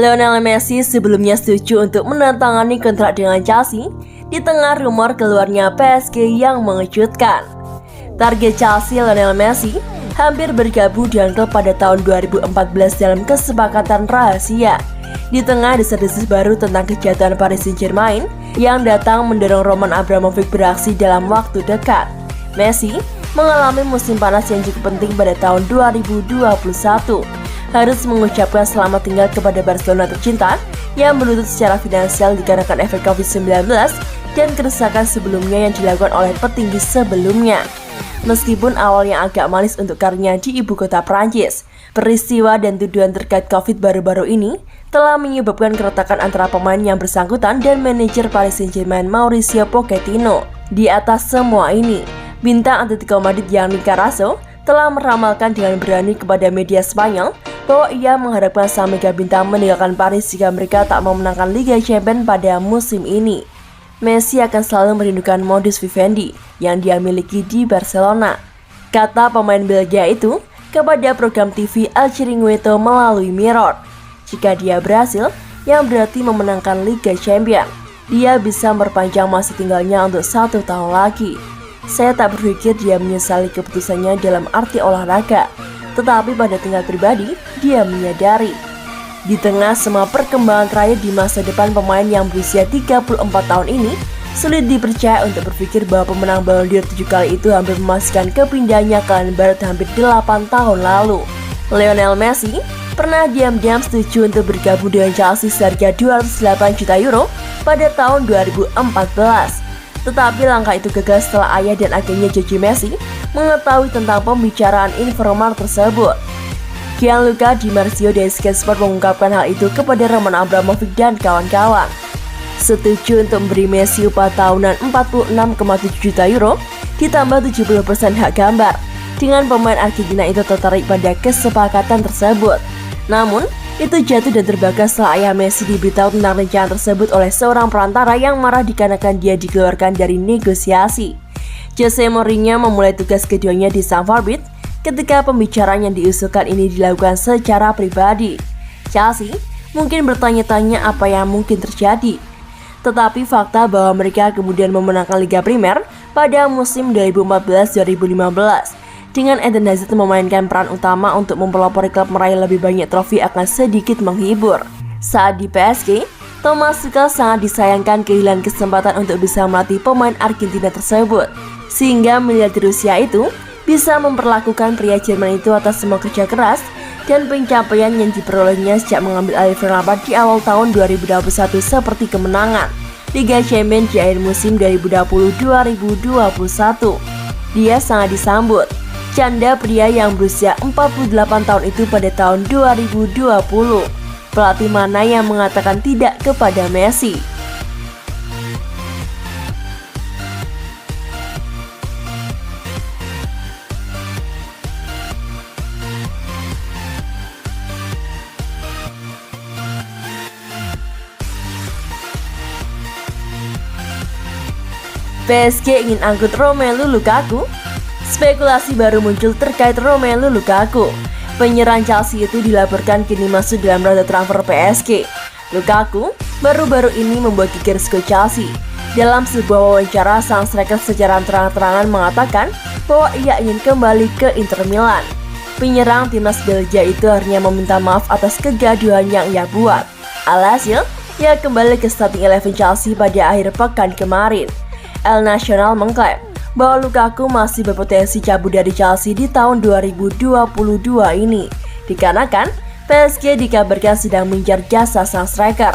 Lionel Messi sebelumnya setuju untuk menandatangani kontrak dengan Chelsea di tengah rumor keluarnya PSG yang mengejutkan. Target Chelsea Lionel Messi hampir bergabung dengan klub pada tahun 2014 dalam kesepakatan rahasia. Di tengah desas-desus baru tentang kejatuhan Paris Saint-Germain yang datang mendorong Roman Abramovich beraksi dalam waktu dekat, Messi mengalami musim panas yang cukup penting pada tahun 2021. Harus mengucapkan selamat tinggal kepada Barcelona tercinta yang berlutut secara finansial dikarenakan efek COVID-19 dan kerusakan sebelumnya yang dilakukan oleh petinggi sebelumnya. Meskipun awalnya agak manis untuk karirnya di ibu kota Prancis, peristiwa dan tuduhan terkait COVID baru-baru ini telah menyebabkan keretakan antara pemain yang bersangkutan dan manajer Paris Saint-Germain Mauricio Pochettino. Di atas semua ini, bintang Atletico Madrid Yannick Carrasco telah meramalkan dengan berani kepada media Spanyol bahwa ia mengharapkan sang mega bintang meninggalkan Paris jika mereka tak memenangkan Liga Champions pada musim ini. Messi akan selalu merindukan modus vivendi yang dia miliki di Barcelona, kata pemain Belgia itu kepada program TV El Chiringuito melalui Mirror. Jika dia berhasil, yang berarti memenangkan Liga Champions, dia bisa memperpanjang masa tinggalnya untuk 1 tahun lagi. Saya tak berpikir dia menyesali keputusannya dalam arti olahraga, tetapi pada tingkat pribadi, dia menyadari. Di tengah semua perkembangan terakhir di masa depan pemain yang berusia 34 tahun ini, sulit dipercaya untuk berpikir bahwa pemenang Ballon d'Or 7 kali itu hampir memastikan kepindahannya ke Alan Barat hampir 8 tahun lalu. Lionel Messi pernah diam-diam setuju untuk bergabung dengan Chelsea seharga 208 juta euro pada tahun 2014. Tetapi langkah itu gagal setelah ayah dan agennya Jorge Messi mengetahui tentang pembicaraan informal tersebut. Gianluca Di Marzio dari Sky Sport mengungkapkan hal itu kepada Roman Abramovich dan kawan-kawan. Setuju untuk memberi Messi upah tahunan 46,7 juta euro ditambah 70% hak gambar. Dengan pemain Argentina itu tertarik pada kesepakatan tersebut. Namun, itu jatuh dan terbakar setelah ayah Messi diberitahu tentang rencana tersebut oleh seorang perantara yang marah dikarenakan dia dikeluarkan dari negosiasi. Jose Mourinho memulai tugas keduanya di Stamford Bridge ketika pembicaraan yang diusulkan ini dilakukan secara pribadi. Chelsea mungkin bertanya-tanya apa yang mungkin terjadi. Tetapi fakta bahwa mereka kemudian memenangkan Liga Primer pada musim 2014-2015 dengan Eden Hazard memainkan peran utama untuk mempelopori klub meraih lebih banyak trofi akan sedikit menghibur. Saat di PSG, Thomas Tuchel sangat disayangkan kehilangan kesempatan untuk bisa melatih pemain Argentina tersebut, sehingga miliarder Rusia itu bisa memperlakukan pria Jerman itu atas semua kerja keras dan pencapaian yang diperolehnya sejak mengambil alih Fenerbahce di awal tahun 2021 seperti kemenangan Liga Champions di akhir musim 2020-2021. Dia sangat disambut canda pria yang berusia 48 tahun itu pada tahun 2020. Pelatih mana yang mengatakan tidak kepada Messi? PSG ingin angkut Romelu Lukaku. Spekulasi baru muncul terkait Romelu Lukaku. Penyerang Chelsea itu dilaporkan kini masuk dalam rota transfer PSG. Lukaku baru-baru ini membuat geger skuad Chelsea. Dalam sebuah wawancara, sang striker secara terang-terangan mengatakan bahwa ia ingin kembali ke Inter Milan. Penyerang timnas Belgia itu akhirnya meminta maaf atas kegaduhan yang ia buat. Alhasil, ia kembali ke starting 11 Chelsea pada akhir pekan kemarin. El Nacional mengklaim bahwa Lukaku masih berpotensi cabut dari Chelsea di tahun 2022 ini, dikarenakan PSG dikabarkan sedang mengejar jasa sang striker.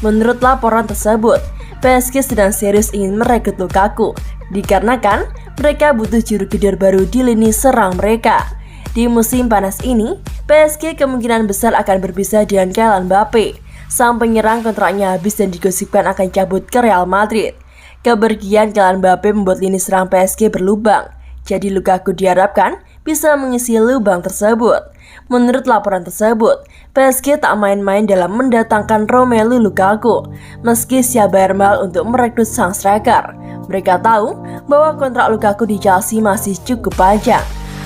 Menurut laporan tersebut, PSG sedang serius ingin merekrut Lukaku, dikarenakan mereka butuh juru gedor baru di lini serang mereka. Di musim panas ini, PSG kemungkinan besar akan berpisah dengan Kylian Mbappe. Sang penyerang kontraknya habis dan digosipkan akan cabut ke Real Madrid. Kepergian Kylian Mbappe membuat lini serang PSG berlubang, jadi Lukaku diharapkan bisa mengisi lubang tersebut. Menurut laporan tersebut, PSG tak main-main dalam mendatangkan Romelu Lukaku, meski siap bayar mahal untuk merekrut sang striker. Mereka tahu bahwa kontrak Lukaku di Chelsea masih cukup panjang.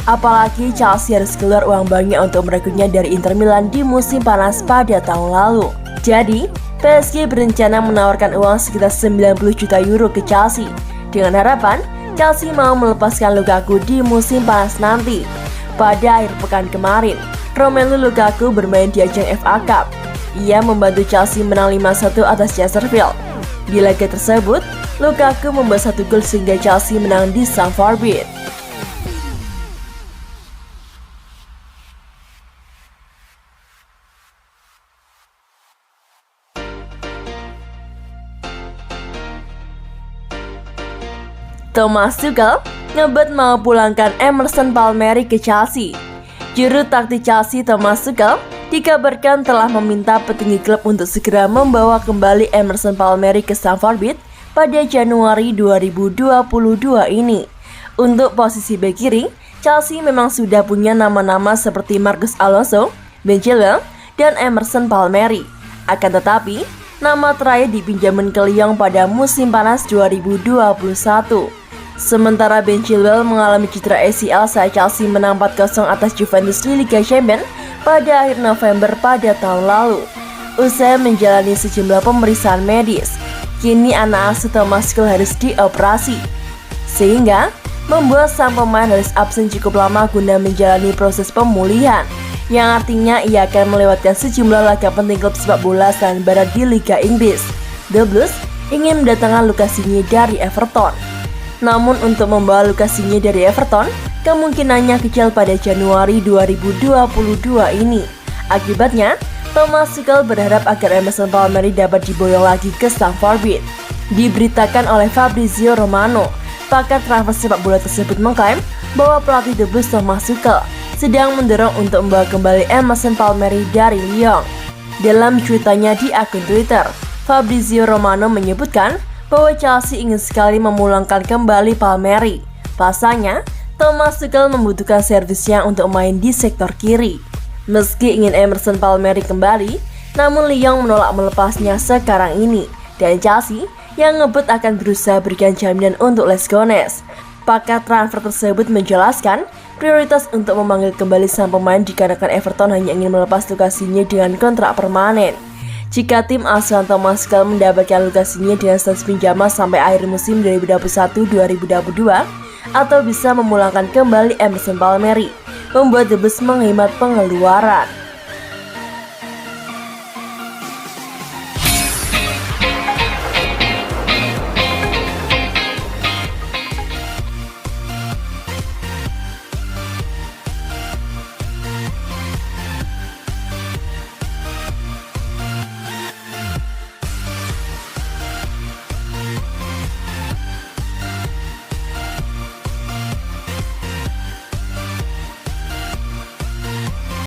Apalagi Chelsea harus keluar uang banyak untuk merekrutnya dari Inter Milan di musim panas pada tahun lalu. Jadi, PSG berencana menawarkan uang sekitar 90 juta euro ke Chelsea dengan harapan Chelsea mau melepaskan Lukaku di musim panas nanti. Pada akhir pekan kemarin, Romelu Lukaku bermain di ajang FA Cup. Ia membantu Chelsea menang 5-1 atas Chesterfield. Di laga tersebut, Lukaku membuat 1 gol sehingga Chelsea menang di Stamford Bridge. Thomas Tuchel ngebet mau pulangkan Emerson Palmieri ke Chelsea. Juru taktik Chelsea Thomas Tuchel dikabarkan telah meminta petinggi klub untuk segera membawa kembali Emerson Palmieri ke Stamford Bridge pada Januari 2022 ini. Untuk posisi bek kiri, Chelsea memang sudah punya nama-nama seperti Marcos Alonso, Ben Chilwell, dan Emerson Palmieri. Akan tetapi, nama terakhir dipinjaman ke Lyon pada musim panas 2021. Sementara Ben Chilwell mengalami cedera ACL saat Chelsea menang 4-0 atas Juventus di Liga Champions pada akhir November pada tahun lalu. Usai menjalani sejumlah pemeriksaan medis, kini anak asuh Thomas Tuchel harus dioperasi, sehingga membuat sang pemain harus absen cukup lama guna menjalani proses pemulihan, yang artinya ia akan melewatkan sejumlah laga penting klub sepak bola selain barat di Liga Inggris. The Blues ingin mendatangkan Lucas Digne dari Everton. Namun untuk membawa Lucas Digne dari Everton kemungkinannya kecil pada Januari 2022 ini. Akibatnya, Thomas Tuchel berharap agar Emerson Palmieri dapat diboyong lagi ke Stamford Bridge. Diberitakan oleh Fabrizio Romano, pakar transfer sepak bola tersebut mengklaim bahwa pelatih The Blues Thomas Tuchel sedang mendorong untuk membawa kembali Emerson Palmieri dari Lyon. Dalam cuitannya di akun Twitter, Fabrizio Romano menyebutkan bahwa Chelsea ingin sekali memulangkan kembali Palmieri. Pasalnya, Thomas Tuchel membutuhkan servisnya untuk main di sektor kiri. Meski ingin Emerson Palmieri kembali, namun Lyon menolak melepasnya sekarang ini, dan Chelsea yang ngebet akan berusaha berikan jaminan untuk Les Gones. Pakar transfer tersebut menjelaskan prioritas untuk memanggil kembali sang pemain dikarenakan Everton hanya ingin melepas Lucas Digne dengan kontrak permanen. Jika tim asuhan Thomas Tuchel mendapatkan Lucas Digne dengan status pinjaman sampai akhir musim 2021-2022 atau bisa memulangkan kembali Emerson Palmieri, membuat The Blues menghemat pengeluaran.